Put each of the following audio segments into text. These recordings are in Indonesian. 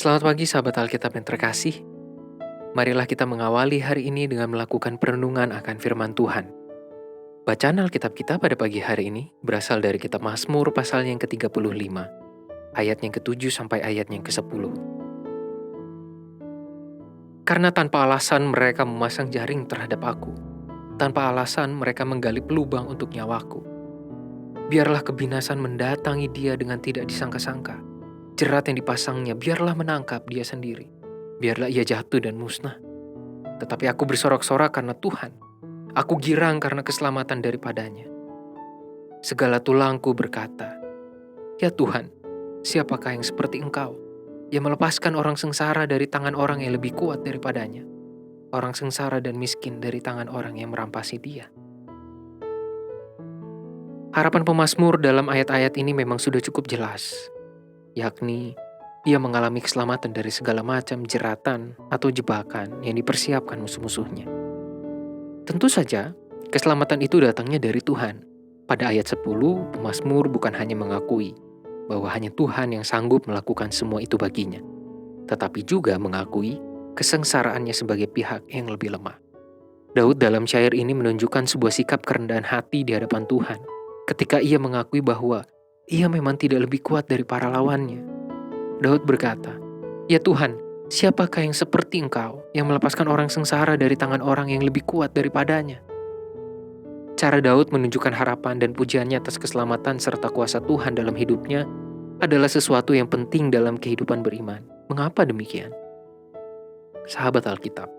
Selamat pagi sahabat Alkitab yang terkasih. Marilah kita mengawali hari ini dengan melakukan perenungan akan firman Tuhan. Bacaan Alkitab kita pada pagi hari ini berasal dari kitab Mazmur pasal yang ke-35, ayat yang ke-7 sampai ayat yang ke-10. Karena tanpa alasan mereka memasang jaring terhadap aku, tanpa alasan mereka menggali pelubang untuk nyawaku. Biarlah kebinasan mendatangi dia dengan tidak disangka-sangka. Jerat yang dipasangnya biarlah menangkap dia sendiri. Biarlah ia jatuh dan musnah. Tetapi aku bersorak-sorak karena Tuhan. Aku girang karena keselamatan daripadanya. Segala tulangku berkata, "Ya Tuhan, siapakah yang seperti Engkau, yang melepaskan orang sengsara dari tangan orang yang lebih kuat daripadanya, orang sengsara dan miskin dari tangan orang yang merampasi dia." Harapan pemazmur dalam ayat-ayat ini memang sudah cukup jelas, yakni ia mengalami keselamatan dari segala macam jeratan atau jebakan yang dipersiapkan musuh-musuhnya. Tentu saja, keselamatan itu datangnya dari Tuhan. Pada ayat 10, pemazmur bukan hanya mengakui bahwa hanya Tuhan yang sanggup melakukan semua itu baginya, tetapi juga mengakui kesengsaraannya sebagai pihak yang lebih lemah. Daud dalam syair ini menunjukkan sebuah sikap kerendahan hati di hadapan Tuhan, ketika ia mengakui bahwa ia memang tidak lebih kuat dari para lawannya. Daud berkata, "Ya Tuhan, siapakah yang seperti Engkau yang melepaskan orang sengsara dari tangan orang yang lebih kuat daripadanya?" Cara Daud menunjukkan harapan dan pujiannya atas keselamatan serta kuasa Tuhan dalam hidupnya adalah sesuatu yang penting dalam kehidupan beriman. Mengapa demikian? Sahabat Alkitab,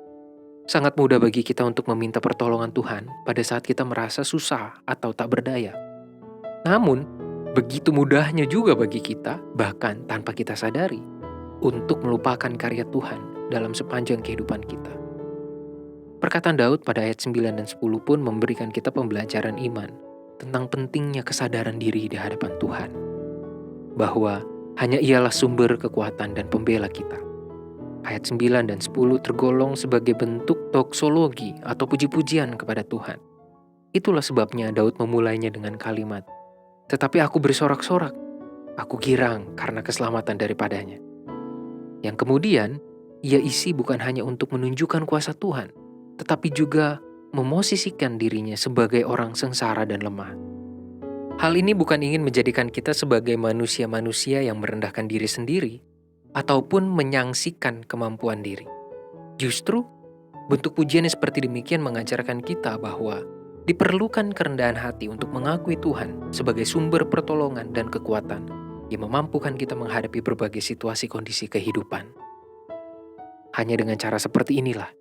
sangat mudah bagi kita untuk meminta pertolongan Tuhan pada saat kita merasa susah atau tak berdaya. Namun, begitu mudahnya juga bagi kita, bahkan tanpa kita sadari, untuk melupakan karya Tuhan dalam sepanjang kehidupan kita. Perkataan Daud pada ayat 9 dan 10 pun memberikan kita pembelajaran iman tentang pentingnya kesadaran diri di hadapan Tuhan. Bahwa hanya Ialah sumber kekuatan dan pembela kita. Ayat 9 dan 10 tergolong sebagai bentuk doksologi atau puji-pujian kepada Tuhan. Itulah sebabnya Daud memulainya dengan kalimat, "Tetapi aku bersorak-sorak, aku girang karena keselamatan daripadanya." Yang kemudian, ia isi bukan hanya untuk menunjukkan kuasa Tuhan, tetapi juga memosisikan dirinya sebagai orang sengsara dan lemah. Hal ini bukan ingin menjadikan kita sebagai manusia-manusia yang merendahkan diri sendiri, ataupun menyangsikan kemampuan diri. Justru, bentuk pujian yang seperti demikian mengajarkan kita bahwa diperlukan kerendahan hati untuk mengakui Tuhan sebagai sumber pertolongan dan kekuatan yang memampukan kita menghadapi berbagai situasi kondisi kehidupan. Hanya dengan cara seperti inilah,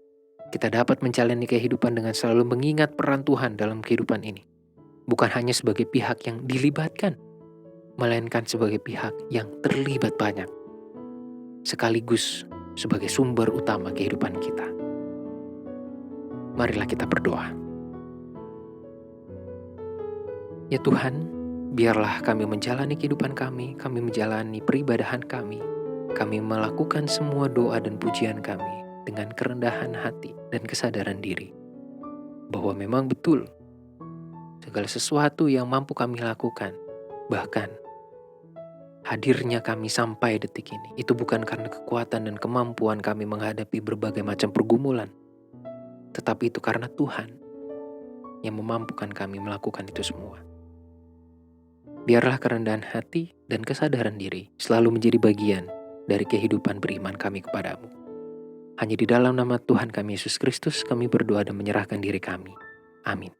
kita dapat menjalani kehidupan dengan selalu mengingat peran Tuhan dalam kehidupan ini. Bukan hanya sebagai pihak yang dilibatkan, melainkan sebagai pihak yang terlibat banyak. Sekaligus sebagai sumber utama kehidupan kita. Marilah kita berdoa. Ya Tuhan, biarlah kami menjalani kehidupan kami menjalani peribadahan kami melakukan semua doa dan pujian kami dengan kerendahan hati dan kesadaran diri, bahwa memang betul segala sesuatu yang mampu kami lakukan, bahkan hadirnya kami sampai detik ini, itu bukan karena kekuatan dan kemampuan kami menghadapi berbagai macam pergumulan, tetapi itu karena Tuhan yang memampukan kami melakukan itu semua. Biarlah kerendahan hati dan kesadaran diri selalu menjadi bagian dari kehidupan beriman kami kepadamu. Hanya di dalam nama Tuhan kami Yesus Kristus kami berdoa dan menyerahkan diri kami. Amin.